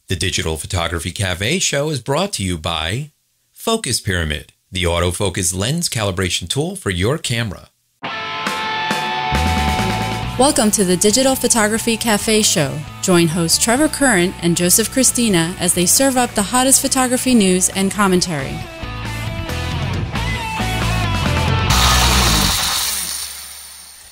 The Digital Photography Cafe show is brought to you by Focus Pyramid, the autofocus lens calibration tool for your camera. Welcome to the Digital Photography Cafe show. Join hosts Trevor Current and Joseph Christina as they serve up the hottest photography news and commentary.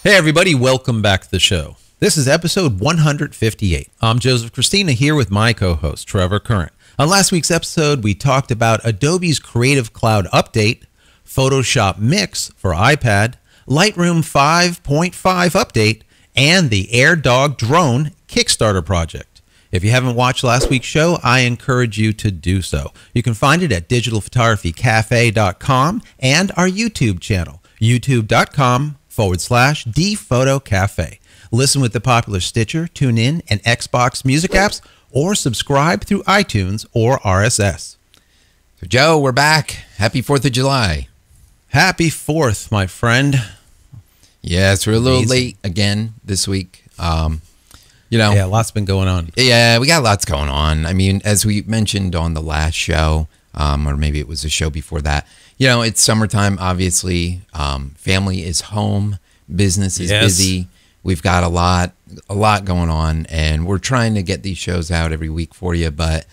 Hey everybody, welcome back to the show. This is episode 158. I'm Joseph Christina here with my co-host Trevor Current. On last week's episode, we talked about Adobe's Creative Cloud update, Photoshop Mix for iPad, Lightroom 5.5 update, and the AirDog drone Kickstarter project. If you haven't watched last week's show, I encourage you to do so. You can find it at digitalphotographycafe.com and our YouTube channel, youtube.com/dphotocafe. Listen with the popular Stitcher, TuneIn, and Xbox music apps, or subscribe through iTunes or RSS. So Joe, we're back. Happy 4th of July. Happy 4th, my friend. Yes, we're a little late again this week. Yeah, lots been going on. Yeah, we got lots going on. I mean, as we mentioned on the last show, or maybe it was a show before that, it's summertime, obviously. Family is home. Business is busy. We've got a lot going on, and we're trying to get these shows out every week for you. But,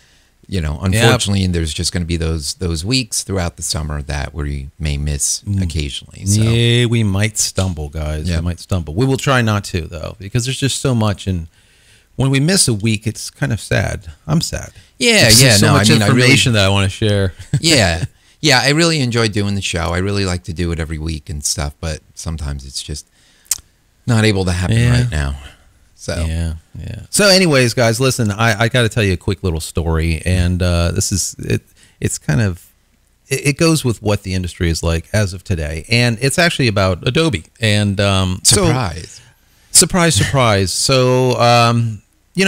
unfortunately, there's just going to be those weeks throughout the summer that we may miss occasionally. So. Yeah, we might stumble, guys. Yeah. We might stumble. We will try not to, though, because there's just so much. And when we miss a week, it's kind of sad. I'm sad. There's so much information that I want to share. Yeah, I really enjoy doing the show. I really like to do it every week and stuff, but sometimes it's just not able to happen right now. So So anyways, guys, listen, I got to tell you a quick little story, and this is it. It's kind of it goes with what the industry is like as of today, and it's actually about Adobe. And surprise. So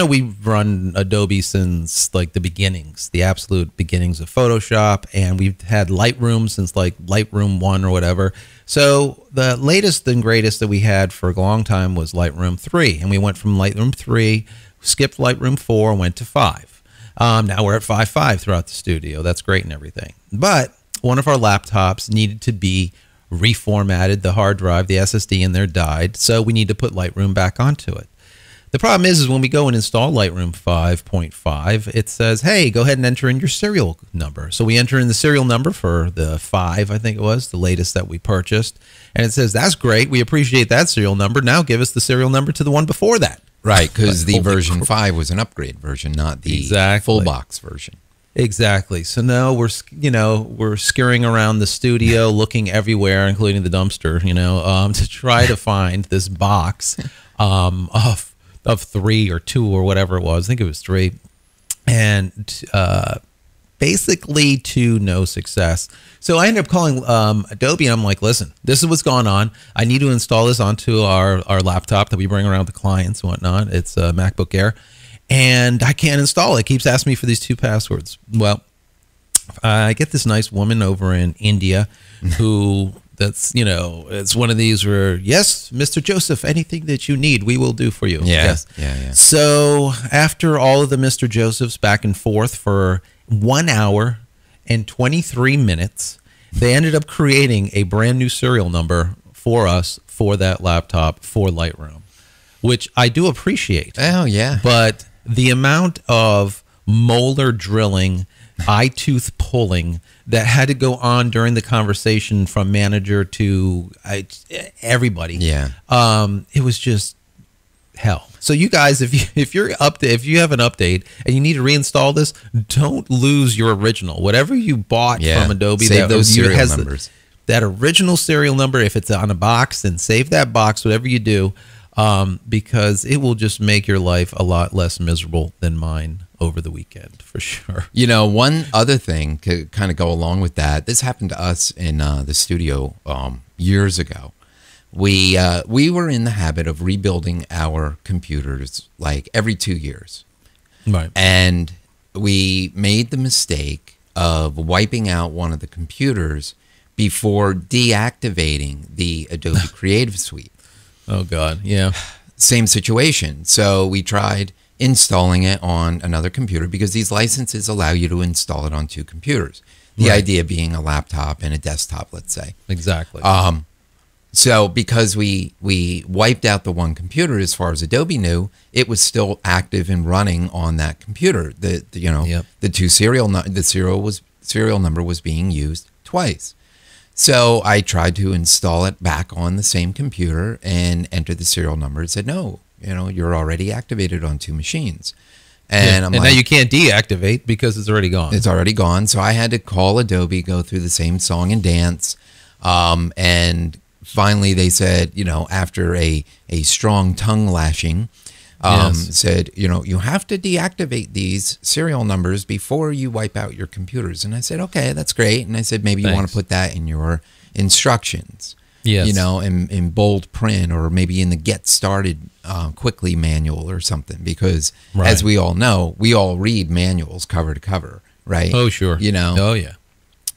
we've run Adobe since like the beginnings, the absolute beginnings of Photoshop, and we've had Lightroom since like Lightroom 1 or whatever. So the latest and greatest that we had for a long time was Lightroom 3, and we went from Lightroom 3, skipped Lightroom 4, and went to 5. Now we're at 5.5 throughout the studio. That's great and everything. But one of our laptops needed to be reformatted. The hard drive, the SSD in there died, so we need to put Lightroom back onto it. The problem is when we go and install Lightroom 5.5, it says, hey, go ahead and enter in your serial number. So we enter in the serial number for the 5, I think it was, the latest that we purchased. And it says, that's great. We appreciate that serial number. Now give us the serial number to the one before that. Right, because the version 5 was an upgrade version, not the full box version. Exactly. So now we're scurrying around the studio, looking everywhere, including the dumpster, to try to find this box of 3 or 2 or whatever it was. I think it was 3. And basically to no success. So I ended up calling Adobe, and I'm like, listen, this is what's going on. I need to install this onto our laptop that we bring around with the clients and whatnot. It's a MacBook Air. And I can't install it. It keeps asking me for these 2 passwords. Well, I get this nice woman over in India who... it's one of these where, yes, Mr. Joseph, anything that you need, we will do for you. Yeah. So after all of the Mr. Josephs back and forth for 1 hour and 23 minutes, they ended up creating a brand new serial number for us for that laptop for Lightroom, which I do appreciate. Oh, yeah. But the amount of molar drilling, eye tooth pulling that had to go on during the conversation from manager to everybody. Yeah. It was just hell. So you guys, if you have an update and you need to reinstall this, don't lose your original. Whatever you bought from Adobe, save those serial numbers. That original serial number, if it's on a box, then save that box, whatever you do, because it will just make your life a lot less miserable than mine over the weekend, for sure. One other thing to kind of go along with that, this happened to us in the studio years ago. We were in the habit of rebuilding our computers like every 2 years. Right. And we made the mistake of wiping out one of the computers before deactivating the Adobe Creative Suite. Oh, God. Yeah. Same situation. So we tried installing it on another computer, because these licenses allow you to install it on 2 computers. The Right. idea being a laptop and a desktop, let's say. Exactly. So because we wiped out the one computer, as far as Adobe knew, it was still active and running on that computer. The serial number was being used twice. So I tried to install it back on the same computer and entered the serial number. It said, no, you're already activated on 2 machines. And now you can't deactivate because it's already gone. It's already gone. So I had to call Adobe, go through the same song and dance. And finally they said, after a strong tongue lashing, said, you have to deactivate these serial numbers before you wipe out your computers. And I said, okay, that's great. And I said, maybe you want to put that in your instructions. Yes. In bold print, or maybe in the get started quickly manual or something, because as we all know, we all read manuals cover to cover, right? Oh, sure. Oh, yeah.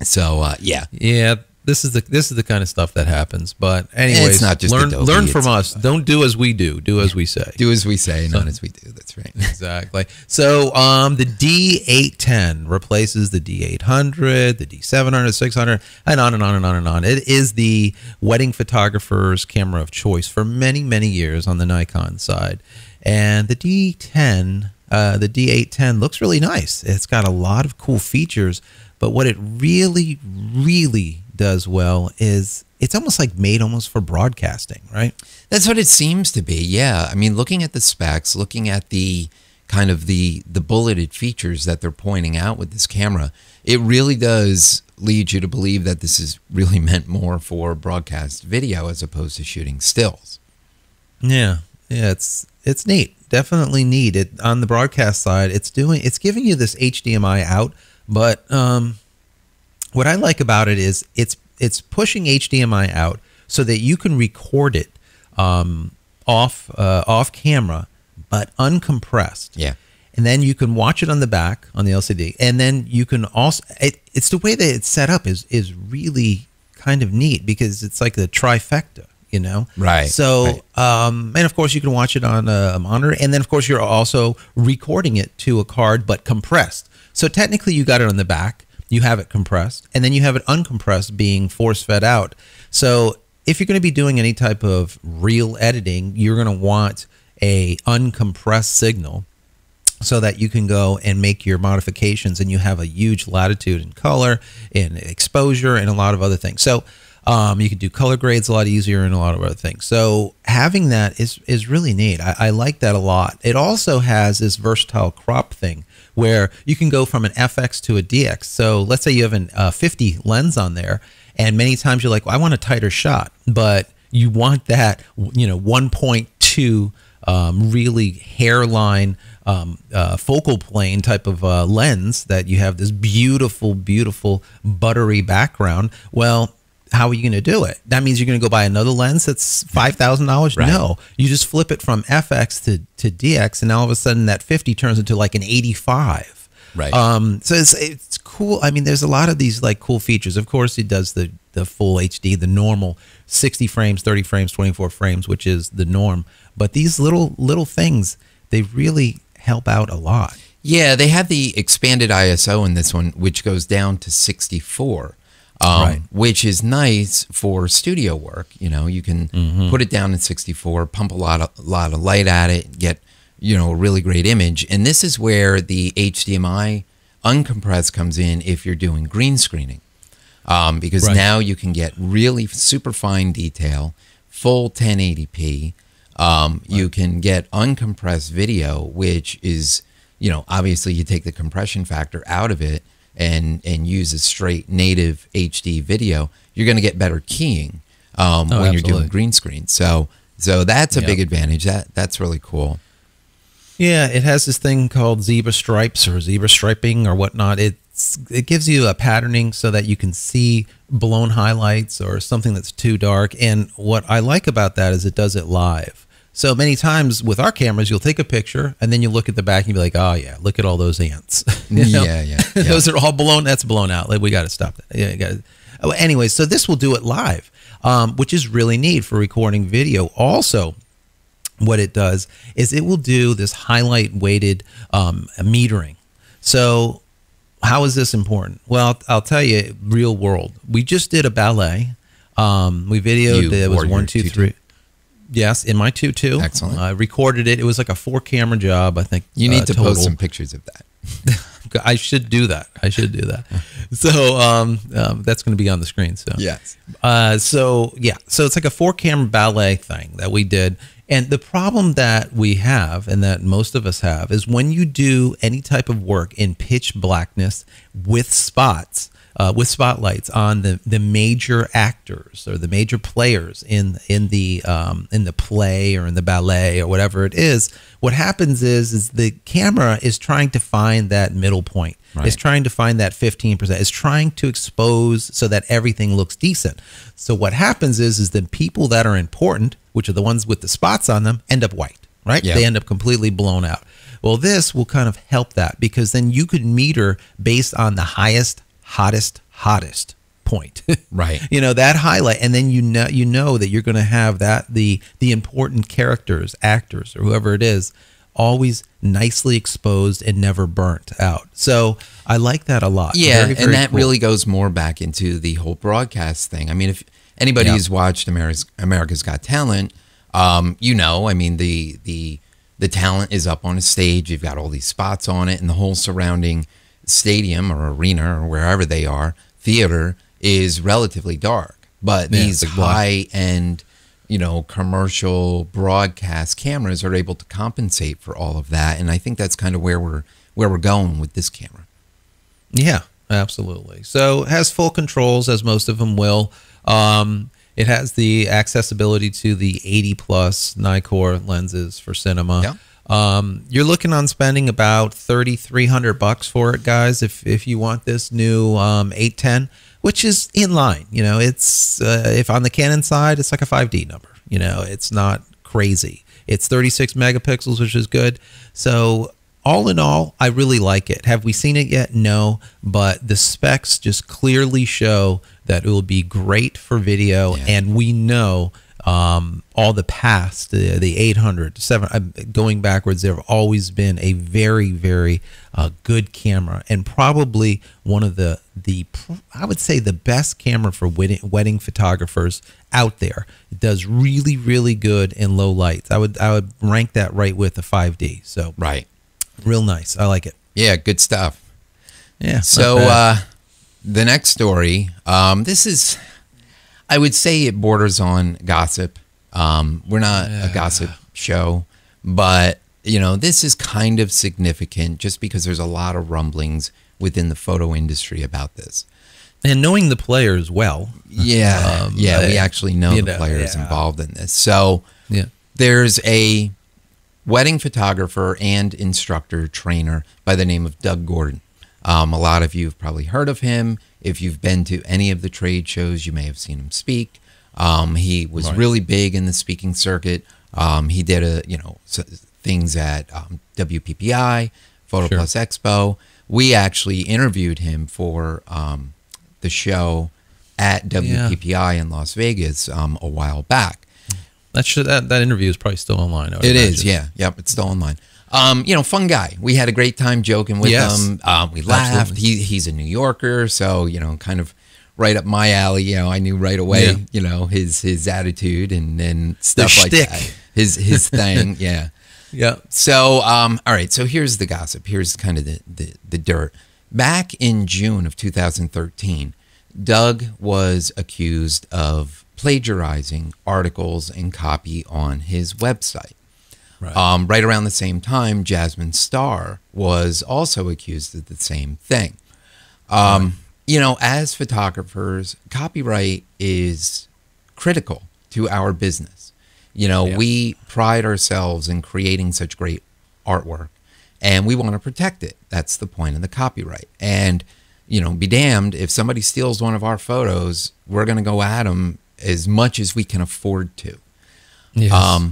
So, yeah. Yeah. This is the kind of stuff that happens. But anyways, it's not just learn from us. Don't do as we do. Do as we say. Do as we say, not as we do. That's right. Exactly. So the D810 replaces the D800, the D700, 600, and on and on and on and on. It is the wedding photographer's camera of choice for many, many years on the Nikon side. And the D810 looks really nice. It's got a lot of cool features, but what it really, really does well is it's almost like made almost for broadcasting, right? That's what it seems to be. Yeah. I mean, looking at the specs, looking at the kind of the bulleted features that they're pointing out with this camera, it really does lead you to believe that this is really meant more for broadcast video as opposed to shooting stills. Yeah. Yeah, it's neat. Definitely neat. It on the broadcast side, it's giving you this HDMI out, but what I like about it is it's pushing HDMI out so that you can record it off camera, but uncompressed. Yeah. And then you can watch it on the back on the LCD, and then you can also it's the way that it's set up is really kind of neat, because it's like the trifecta. Right. So, and of course you can watch it on a monitor, and then of course you're also recording it to a card, but compressed. So technically you got it on the back, you have it compressed, and then you have it uncompressed being force fed out. So if you're going to be doing any type of real editing, you're going to want a uncompressed signal so that you can go and make your modifications, and you have a huge latitude in color, in exposure, and a lot of other things. So you can do color grades a lot easier and a lot of other things. So having that is really neat. I like that a lot. It also has this versatile crop thing where you can go from an FX to a DX. So let's say you have an 50 lens on there, and many times you're like, well, I want a tighter shot, but you want that 1.2 really hairline focal plane type of lens that you have this beautiful, beautiful buttery background. Well, how are you going to do it? That means you're going to go buy another lens that's $5,000? Right. No, you just flip it from FX to DX, and all of a sudden that 50 turns into like an 85. Right. So it's cool. I mean, there's a lot of these like cool features. Of course, it does the full HD, the normal 60 frames, 30 frames, 24 frames, which is the norm. But these little things, they really help out a lot. Yeah, they have the expanded ISO in this one, which goes down to 64. Which is nice for studio work. You can put it down in 64, pump a lot of light at it, get a really great image. And this is where the HDMI uncompressed comes in if you're doing green screening, because now you can get really super fine detail, full 1080p. You can get uncompressed video, which is obviously you take the compression factor out of it and use a straight native HD video, you're going to get better keying when you're doing green screen. So that's a big advantage. That's really cool. Yeah, it has this thing called zebra stripes or zebra striping or whatnot. It gives you a patterning so that you can see blown highlights or something that's too dark. And what I like about that is it does it live. So many times with our cameras, you'll take a picture and then you look at the back and you'll be like, oh yeah, look at all those ants. Yeah. Those are all blown. That's blown out. Like, we got to stop that. Yeah, you got to. Anyway, so this will do it live, which is really neat for recording video. Also, what it does is it will do this highlight weighted metering. So how is this important? Well, I'll tell you, real world. We just did a ballet. We videoed, it was 1, 2, 3. Yes, in my 2.2. Excellent. I recorded it. It was like a 4-camera job, I think. You need to total. post some pictures of that. I should do that. So that's going to be on the screen. So yes. So it's like a 4-camera ballet thing that we did. And the problem that we have, and that most of us have, is when you do any type of work in pitch blackness with spots, with spotlights on the major actors or the major players in the play or in the ballet or whatever it is, what happens is the camera is trying to find that middle point. Right. It's trying to find that 15%. It's trying to expose so that everything looks decent. So what happens is the people that are important, which are the ones with the spots on them, end up white, right? Yeah. They end up completely blown out. Well, this will kind of help that, because then you could meter based on the highest, hottest point. Right. You know, that highlight, and then you know that you're going to have that the important characters, actors, or whoever it is, always nicely exposed and never burnt out. So I like that a lot. Yeah, very, very and that cool. really goes more back into the whole broadcast thing. I mean, if anybody who's watched America's Got Talent, you know, I mean, the talent is up on a stage. You've got all these spots on it, and the whole surrounding stadium or arena or wherever they are, theater, is relatively dark. But these high-end, you know, commercial broadcast cameras are able to compensate for all of that, and I think that's kind of where we're going with this camera. Yeah, absolutely. So it has full controls, as most of them will. It has the accessibility to the 80+ Nikkor lenses for cinema. Yeah. You're looking on spending about $3,300 for it, guys, if you want this new 810, which is in line. You know, it's if on the Canon side, it's like a 5D number. You know, it's not crazy. It's 36 megapixels, which is good. So all in all, I really like it. Have we seen it yet? No, but the specs just clearly show that it will be great for video, and we know all the past, the 800, 7, going backwards, there have always been a very, very good camera, and probably one of the I would say the best camera for wedding photographers out there. It does really, really good in low lights. I would rank that right with the 5D. So right. Real nice. I like it. Yeah, good stuff. Yeah. So the next story, this is, I would say it borders on gossip. We're not a gossip show, but you know, this is kind of significant just because there's a lot of rumblings within the photo industry about this. And knowing the players well. Yeah. We actually know the players involved in this. So there's a wedding photographer and instructor trainer by the name of Doug Gordon. A lot of you have probably heard of him. If you've been to any of the trade shows, you may have seen him speak. He was really big in the speaking circuit. He did things at WPPI, Photo Plus Expo. We actually interviewed him for the show at WPPI in Las Vegas a while back. That interview is probably still online. It is, yeah. Yep, it's still online. Fun guy. We had a great time joking with him. We laughed. Absolutely. He's a New Yorker, so, kind of right up my alley. I knew right away, his attitude and stuff like that. His thing, yeah. Yeah. So, all right, so here's the gossip. Here's kind of the dirt. Back in June of 2013, Doug was accused of plagiarizing articles and copy on his website. Right around the same time, Jasmine Starr was also accused of the same thing. As photographers, copyright is critical to our business. We pride ourselves in creating such great artwork, and we want to protect it. That's the point of the copyright. And, be damned if somebody steals one of our photos, we're going to go at them as much as we can afford to. Yes.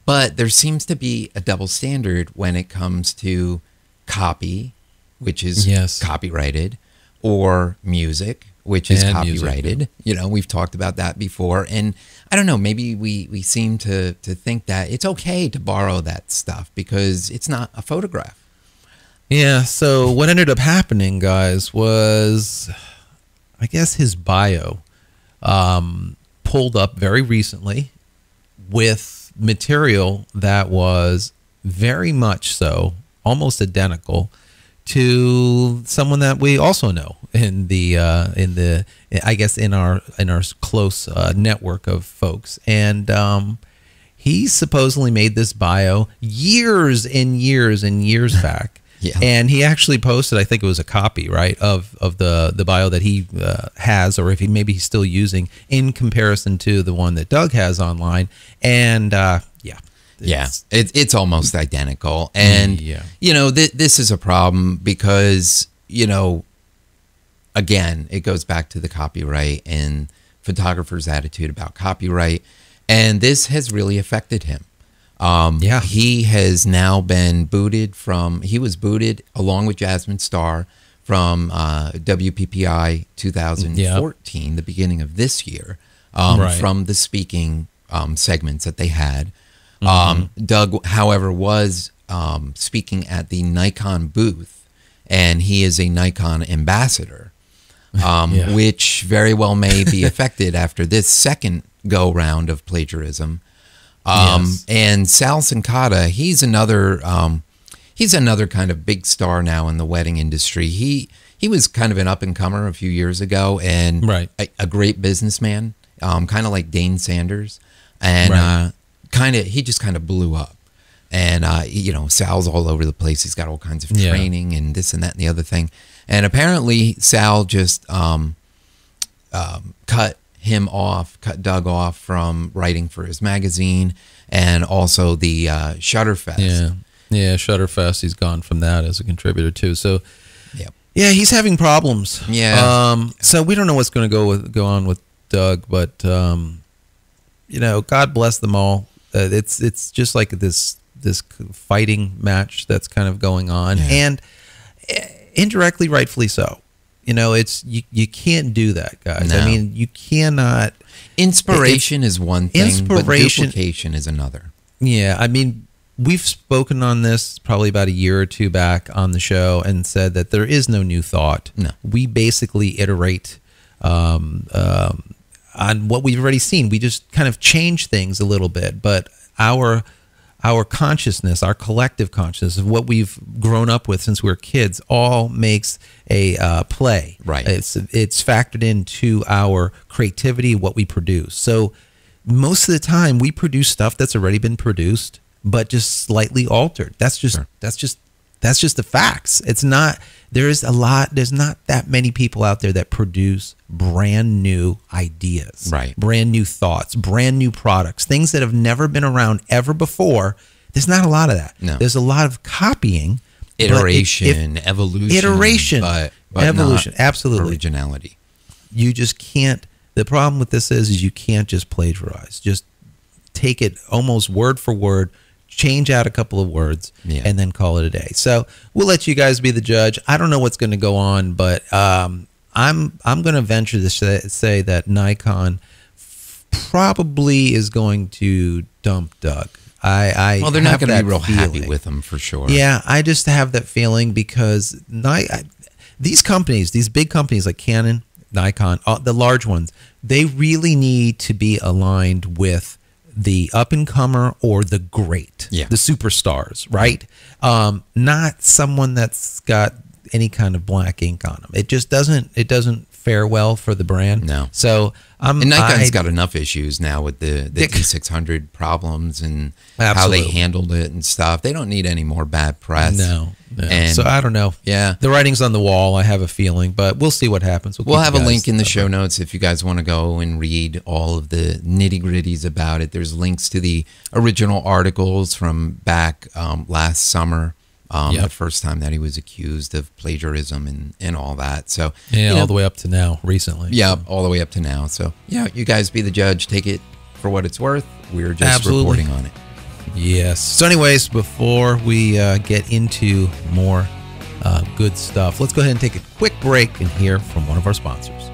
But there seems to be a double standard when it comes to copy, which is copyrighted, or music, which is And copyrighted. music. You know, we've talked about that before. And I don't know, maybe we seem to think that it's okay to borrow that stuff because it's not a photograph. Yeah, so what ended up happening, guys, was I guess his bio pulled up very recently with material that was very much so, almost identical to someone that we also know in our close network of folks. And he supposedly made this bio years and years and years back. Yeah. And he actually posted, I think it was a copy, right, of the bio that he has, or if he's still using in comparison to the one that Doug has online. And it's almost identical. And, you know, this is a problem because, you know, again, it goes back to the copyright and photographers' attitude about copyright. And this has really affected him. He has now been booted he was booted along with Jasmine Star from WPPI 2014, the beginning of this year, from the speaking segments that they had. Doug, however, was speaking at the Nikon booth, and he is a Nikon ambassador, which very well may be affected after this second go-round of plagiarism. And Sal Sincata, he's another kind of big star now in the wedding industry. He was kind of an up-and-comer a few years ago, and a great businessman, kind of like Dane Sanders, and he just kind of blew up. And you know, Sal's all over the place. He's got all kinds of training and this and that and the other thing. And apparently Sal just cut Doug off from writing for his magazine, and also the Shutterfest. Yeah, Shutterfest. He's gone from that as a contributor too. So, yeah, he's having problems. Yeah. So we don't know what's going to go on with Doug, but you know, God bless them all. It's just like this fighting match that's kind of going on, and indirectly, rightfully so. You know, you can't do that, guys. No. I mean, you cannot. Inspiration is one thing, but duplication is another. Yeah, I mean, we've spoken on this probably about a year or two back on the show and said that there is no new thought. No. We basically iterate on what we've already seen. We just kind of change things a little bit, but our consciousness, our collective consciousness of what we've grown up with since we were kids, all makes a play. Right. It's factored into our creativity, what we produce. So most of the time, we produce stuff that's already been produced, but just slightly altered. That's just the facts. It's not. There's not that many people out there that produce brand new ideas, brand new thoughts, brand new products, things that have never been around ever before. There's not a lot of that. No. There's a lot of copying, evolution, but evolution, absolutely, originality. You just can't. The problem with this is you can't just plagiarize. Just take it almost word for word, change out a couple of words, and then call it a day. So we'll let you guys be the judge. I don't know what's going to go on, but I'm going to venture to say that Nikon probably is going to dump Doug. Well, they're not going to be real happy with him for sure. Yeah, I just have that feeling because these companies, these big companies like Canon, Nikon, the large ones, they really need to be aligned with the up-and-comer or the great, the superstars, right? Not someone that's got any kind of black ink on them. It just doesn't fare well for the brand. No. So and Nikon's got enough issues now with the D600 problems and how they handled it and stuff. They don't need any more bad press. No. And so I don't know. Yeah. The writing's on the wall, I have a feeling, but we'll see what happens. We'll have a link in the show notes if you guys want to go and read all of the nitty-gritties about it. There's links to the original articles from back last summer. The first time that he was accused of plagiarism and all that. So all the way up to now, recently. Yeah, all the way up to now. So you guys be the judge. Take it for what it's worth. We're just reporting on it. Yes. So anyways, before we get into more good stuff, let's go ahead and take a quick break and hear from one of our sponsors.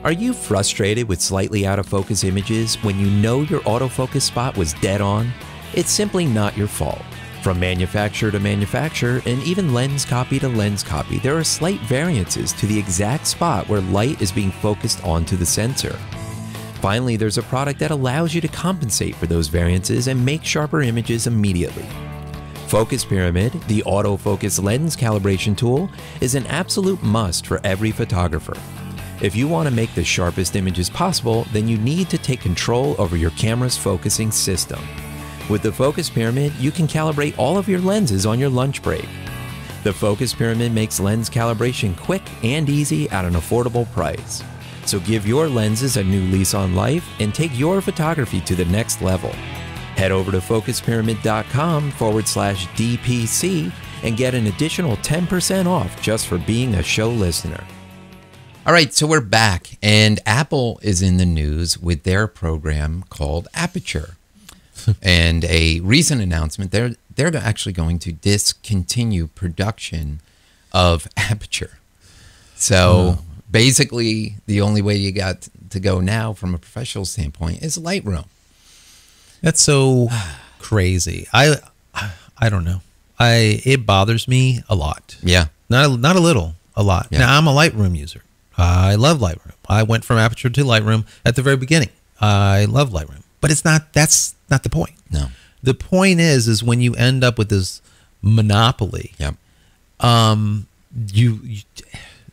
Are you frustrated with slightly out of focus images when you know your autofocus spot was dead on? It's simply not your fault. From manufacturer to manufacturer, and even lens copy to lens copy, there are slight variances to the exact spot where light is being focused onto the sensor. Finally, there's a product that allows you to compensate for those variances and make sharper images immediately. Focus Pyramid, the autofocus lens calibration tool, is an absolute must for every photographer. If you want to make the sharpest images possible, then you need to take control over your camera's focusing system. With the Focus Pyramid, you can calibrate all of your lenses on your lunch break. The Focus Pyramid makes lens calibration quick and easy at an affordable price. So give your lenses a new lease on life and take your photography to the next level. Head over to focuspyramid.com/DPC and get an additional 10% off just for being a show listener. All right, so we're back, and Apple is in the news with their program called Aperture. And a recent announcement, they're actually going to discontinue production of Aperture. So basically, the only way you got to go now from a professional standpoint is Lightroom. That's so crazy. I don't know. It bothers me a lot. Yeah. Not a little, a lot. Yeah. Now, I'm a Lightroom user. I love Lightroom. I went from Aperture to Lightroom at the very beginning. I love Lightroom. But that's not the point. No. The point is when you end up with this monopoly, Yep.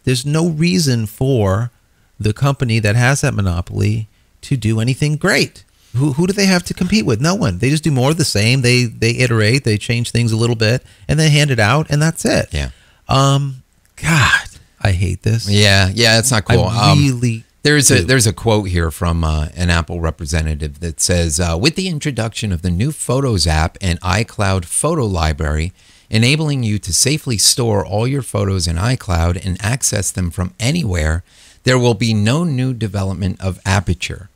There's no reason for the company that has that monopoly to do anything great. Who do they have to compete with? No one. They just do more of the same. They iterate, they change things a little bit, and they hand it out, and that's it. Yeah. God, I hate this. Yeah, it's not cool. I really There's a quote here from an Apple representative that says, with the introduction of the new Photos app and iCloud photo library, enabling you to safely store all your photos in iCloud and access them from anywhere, there will be no new development of Aperture.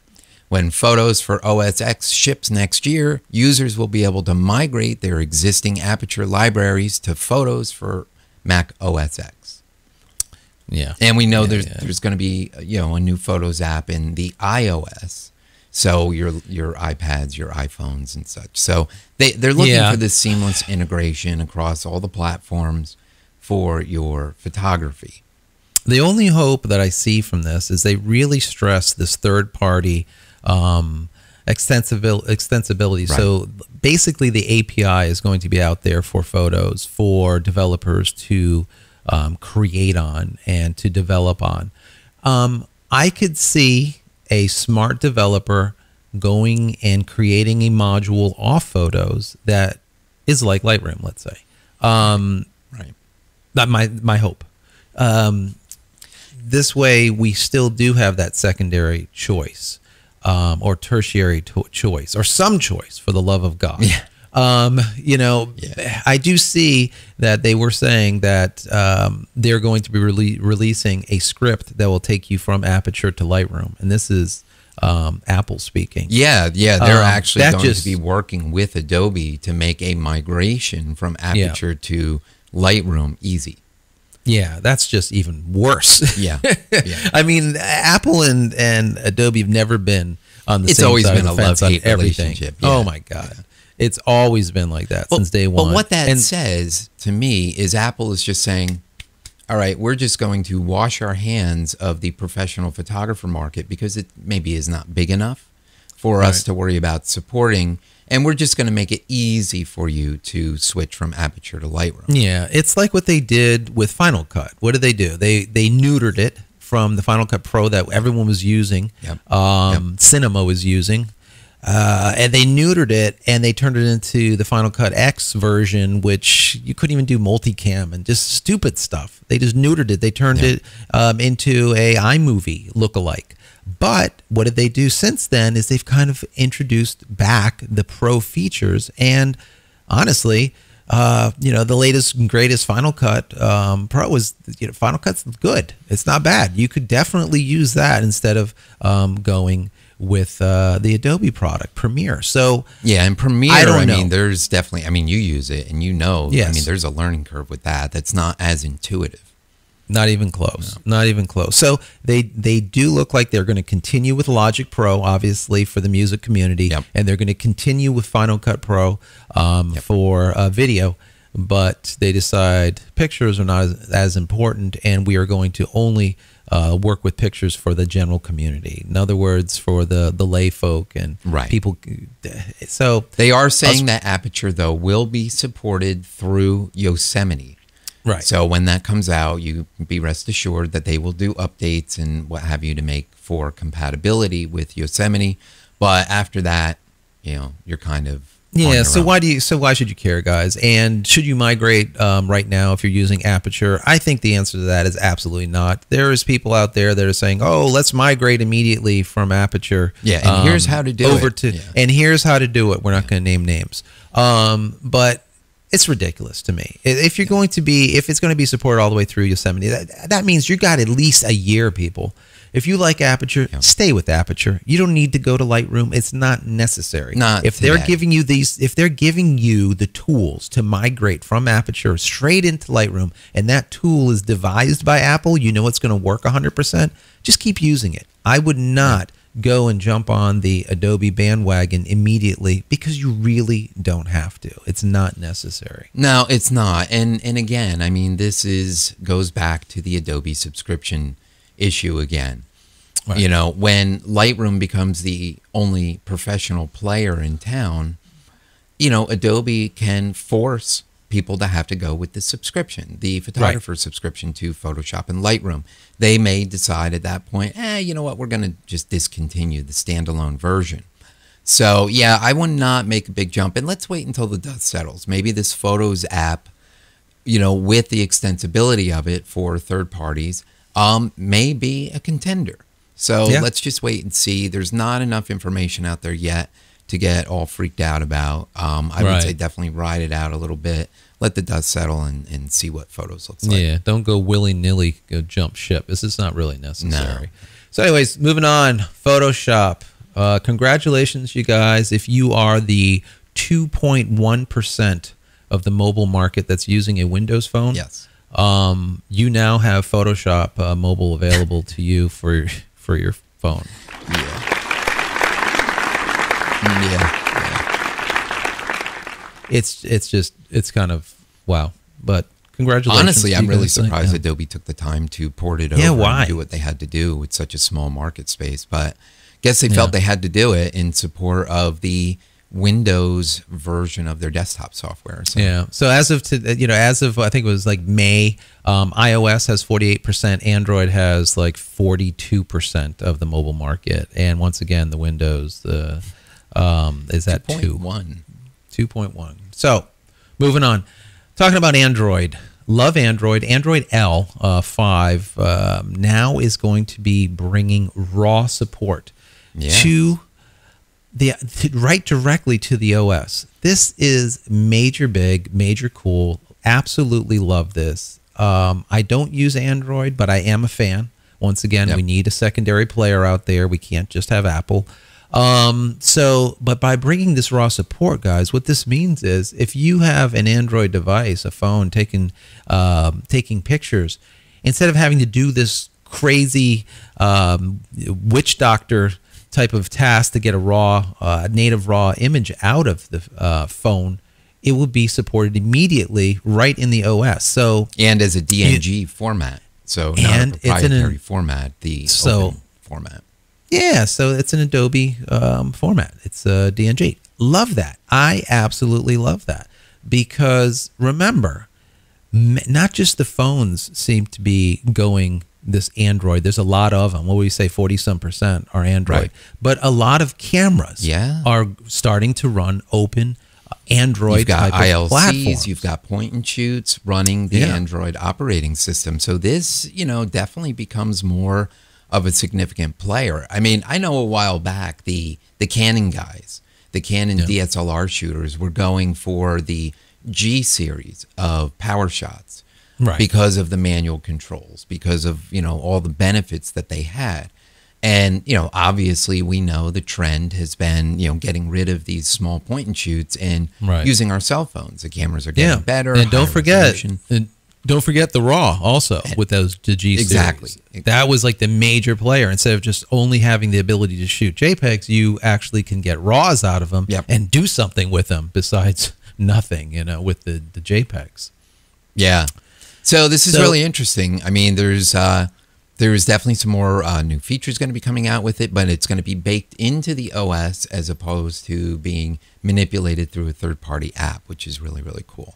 When Photos for OS X ships next year, users will be able to migrate their existing Aperture libraries to Photos for Mac OS X. Yeah. And we know there's going to be, a new Photos app in the iOS. So your iPads, your iPhones and such. So they're looking for this seamless integration across all the platforms for your photography. The only hope that I see from this is they really stress this third-party extensibility. Right. So basically the API is going to be out there for Photos for developers to create on and to develop on. I could see a smart developer going and creating a module off Photos that is like Lightroom, let's say. Right. That my hope. This way, we still do have that secondary choice, or tertiary choice, or some choice, for the love of God. Yeah. I do see that they were saying that they're going to be releasing a script that will take you from Aperture to Lightroom, and this is Apple speaking. Yeah, they're actually going to be working with Adobe to make a migration from Aperture to Lightroom easy. Yeah, that's just even worse. Yeah. I mean, Apple and Adobe have never been on the It's same always side been of the a fence on love-hate everything. relationship. Oh my God. Yeah. It's always been like that since day one. But what that says to me is Apple is just saying, all right, we're just going to wash our hands of the professional photographer market because it maybe is not big enough for us to worry about supporting. And we're just going to make it easy for you to switch from Aperture to Lightroom. Yeah, it's like what they did with Final Cut. What did they do? They neutered it from the Final Cut Pro that everyone was using. Cinema was using. And they neutered it and they turned it into the Final Cut X version, which you couldn't even do multicam and just stupid stuff. They just neutered it. They turned it into a iMovie lookalike. But what did they do since then is they've kind of introduced back the pro features. And honestly, the latest and greatest Final Cut Pro is, Final Cut's good. It's not bad. You could definitely use that instead of going with the Adobe product, Premiere. So and Premiere, I mean, there's definitely, you use it and Yes. there's a learning curve with that. That's not as intuitive. Not even close. No. Not even close. So they do look like they're going to continue with Logic Pro, obviously, for the music community, and they're going to continue with Final Cut Pro for video. But they decide pictures are not as important, and we are going to only work with pictures for the general community. In other words, for the lay folk and people. So they are saying that Aperture, though, will be supported through Yosemite. Right. So when that comes out, you can be rest assured that they will do updates and what have you to make for compatibility with Yosemite. But after that, you're kind of so why should you care, guys? And should you migrate right now if you're using Aperture? I think the answer to that is absolutely not. There is people out there that are saying, "Oh, let's migrate immediately from Aperture." Yeah, and here's how to do and here's how to do it. We're not going to name names, but it's ridiculous to me. If you're going to be, if it's going to be supported all the way through Yosemite, that means you got at least a year, people. If you like Aperture, stay with Aperture. You don't need to go to Lightroom. It's not necessary. If they're giving you the tools to migrate from Aperture straight into Lightroom, and that tool is devised by Apple, it's going to work 100%. Just keep using it. I would not go and jump on the Adobe bandwagon immediately because you really don't have to. It's not necessary. No, it's not. And again, I mean, this goes back to the Adobe subscription issue again. Right. When Lightroom becomes the only professional player in town, Adobe can force people to have to go with the subscription, the photographer subscription to Photoshop and Lightroom. They may decide at that point, you know what, we're going to just discontinue the standalone version. So yeah, I would not make a big jump, and let's wait until the dust settles. Maybe this Photos app, with the extensibility of it for third parties, may be a contender. So let's just wait and see. There's not enough information out there yet to get all freaked out about. I would say definitely ride it out a little bit, let the dust settle, and see what Photos looks like. Yeah, don't go willy-nilly, go jump ship. This is not really necessary. No. So anyways, moving on, Photoshop. Congratulations, you guys. If you are the 2.1% of the mobile market that's using a Windows phone, you now have Photoshop mobile available to you for your phone. It's kind of wow, but congratulations. Honestly, I'm really surprised Adobe took the time to port it over and do what they had to do with such a small market space, but I guess they felt they had to do it in support of the Windows version of their desktop software. So. So as of I think it was like May, iOS has 48%, Android has like 42% of the mobile market, and once again the Windows is at 2.1. So moving on, talking about Android. Love Android. Android L 5 now is going to be bringing raw support to right directly to the OS. This is major big, major cool. Absolutely love this. I don't use Android, but I am a fan. Once again, we need a secondary player out there. We can't just have Apple. But by bringing this raw support, guys, what this means is if you have an Android device, a phone, taking pictures, instead of having to do this crazy witch doctor type of task to get a native raw image out of the phone, it will be supported immediately right in the OS. So and as a DNG format, so not a proprietary format, open format. Yeah, so it's an Adobe format. It's a DNG. Love that. I absolutely love that because remember, not just the phones seem to be going this Android. There's a lot of them. What would we say? 40-some% are Android. But a lot of cameras are starting to run open Android type of platforms. You've got point and shoots running the Android operating system. So this, definitely becomes more of a significant player. I mean, I know a while back the Canon guys, the Canon DSLR shooters were going for the G series of power shots. Because of the manual controls, because of, all the benefits that they had. And, obviously we know the trend has been, getting rid of these small point and shoots and using our cell phones. The cameras are getting better. And don't forget, Don't forget the RAW also with the G Exactly. series. That was like the major player. Instead of just only having the ability to shoot JPEGs, you actually can get RAWs out of them and do something with them besides nothing, with the JPEGs. Yeah. So this is really interesting. I mean, there's definitely some more new features going to be coming out with it, but it's going to be baked into the OS as opposed to being manipulated through a third-party app, which is really, really cool.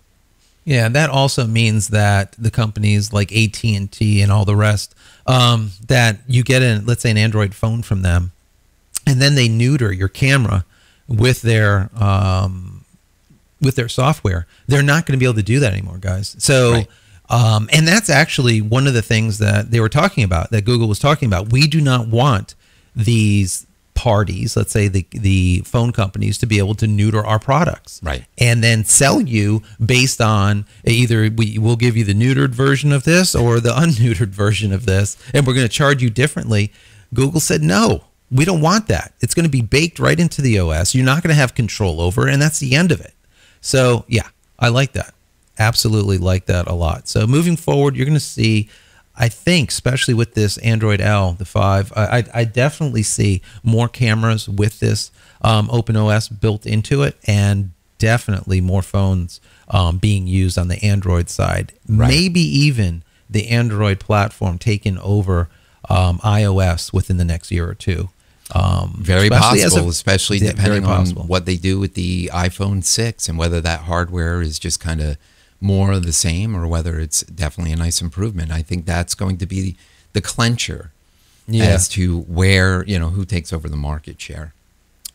Yeah, that also means that the companies like AT&T and all the rest, that you get let's say an Android phone from them, and then they neuter your camera with their software. They're not going to be able to do that anymore, guys. So, and that's actually one of the things that they were talking about, that Google was talking about. We do not want these parties, let's say the phone companies, to be able to neuter our products, and then sell you based on either we'll give you the neutered version of this or the unneutered version of this, and we're going to charge you differently. Google said, no, we don't want that. It's going to be baked right into the OS. You're not going to have control over it, and that's the end of it. So yeah, I like that. Absolutely like that a lot. So moving forward, you're going to see, I think, especially with this Android L, the 5, I definitely see more cameras with this OpenOS built into it, and definitely more phones being used on the Android side. Maybe even the Android platform taking over iOS within the next year or two. Very possible, especially depending on what they do with the iPhone 6 and whether that hardware is just kind of more of the same or whether it's definitely a nice improvement. I think that's going to be the clincher as to where, who takes over the market share.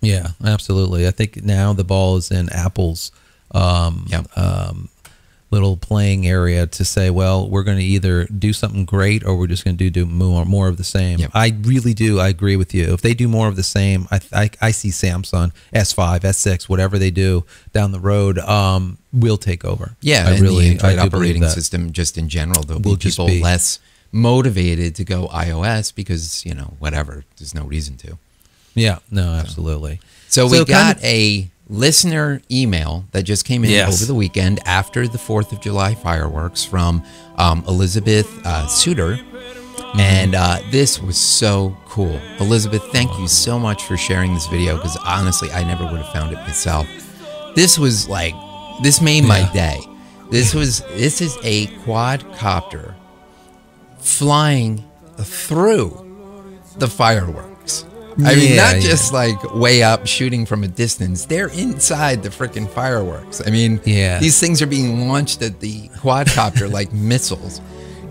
Yeah, absolutely. I think now the ball is in Apple's little playing area to say, well, we're going to either do something great or we're just going to do more of the same. I really do. I agree with you. If they do more of the same, I see Samsung S5, S6, whatever they do down the road, will take over. Yeah, and the Android operating system just in general, there'll be people less motivated to go iOS because, whatever, there's no reason to. Yeah, no, absolutely. So we got a listener email that just came in over the weekend after the 4th of July fireworks from Elizabeth Suter. And this was so cool. Elizabeth, thank you so much for sharing this video, because honestly, I never would have found it myself. This was like, this made my day. This is a quadcopter flying through the fireworks. I mean, not just like way up shooting from a distance. They're inside the freaking fireworks. I mean, these things are being launched at the quadcopter like missiles.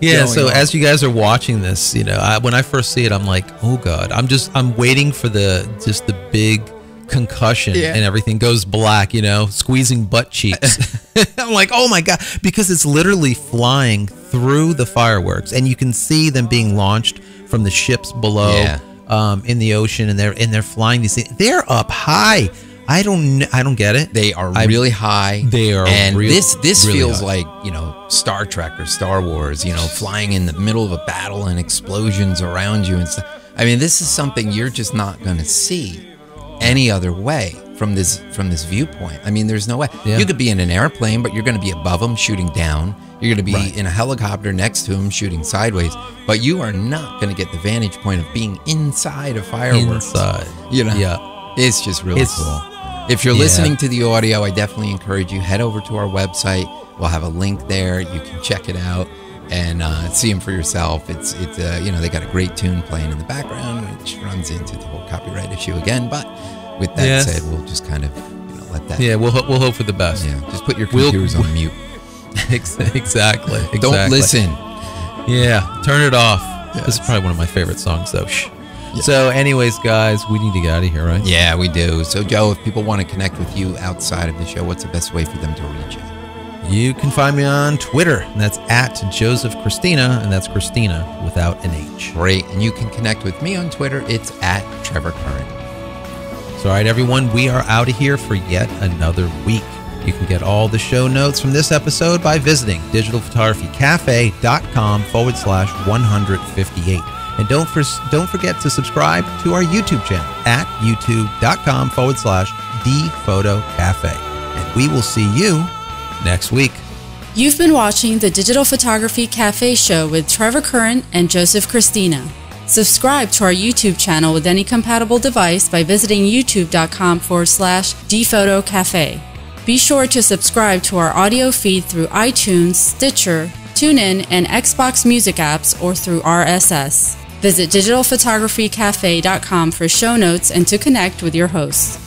Yeah, so as you guys are watching this, when I first see it, I'm like, oh God, I'm waiting for the big concussion and everything goes black, squeezing butt cheeks. I'm like, oh my God, because it's literally flying through the fireworks and you can see them being launched from the ships below. In the ocean, and they're flying these things. They're up high. I don't get it. They are really high. They are, and this really feels high. like Star Trek or Star Wars. Flying in the middle of a battle and explosions around you and stuff. I mean, this is something you're just not going to see any other way from this viewpoint. I mean, there's no way. You could be in an airplane, but you're going to be above them shooting down. You're going to be in a helicopter next to him shooting sideways, but you are not going to get the vantage point of being inside a fireworks. It's just really cool. If you're listening to the audio, I definitely encourage you, head over to our website. We'll have a link there. You can check it out and see them for yourself. It's they got a great tune playing in the background, which runs into the whole copyright issue again. But with that said, we'll just kind of let that. Yeah, we'll hope for the best. Yeah, just put your computers on mute. Exactly. Don't listen. Yeah, turn it off. This is probably one of my favorite songs, though. Shh. So anyways, guys, we need to get out of here, right? Yeah, we do. So, Joe, if people want to connect with you outside of the show, what's the best way for them to reach you? You can find me on Twitter, and that's at Joseph Christina, and that's Christina without an H. Great. And you can connect with me on Twitter. It's at Trevor Curran. So, all right, everyone, we are out of here for yet another week. You can get all the show notes from this episode by visiting digitalphotographycafe.com/158. And don't forget to subscribe to our YouTube channel at youtube.com/DPhotoCafe. And we will see you next week. You've been watching the Digital Photography Cafe Show with Trevor Current and Joseph Christina. Subscribe to our YouTube channel with any compatible device by visiting youtube.com/dphotocafe. Be sure to subscribe to our audio feed through iTunes, Stitcher, TuneIn, and Xbox Music apps or through RSS. Visit digitalphotographycafe.com for show notes and to connect with your hosts.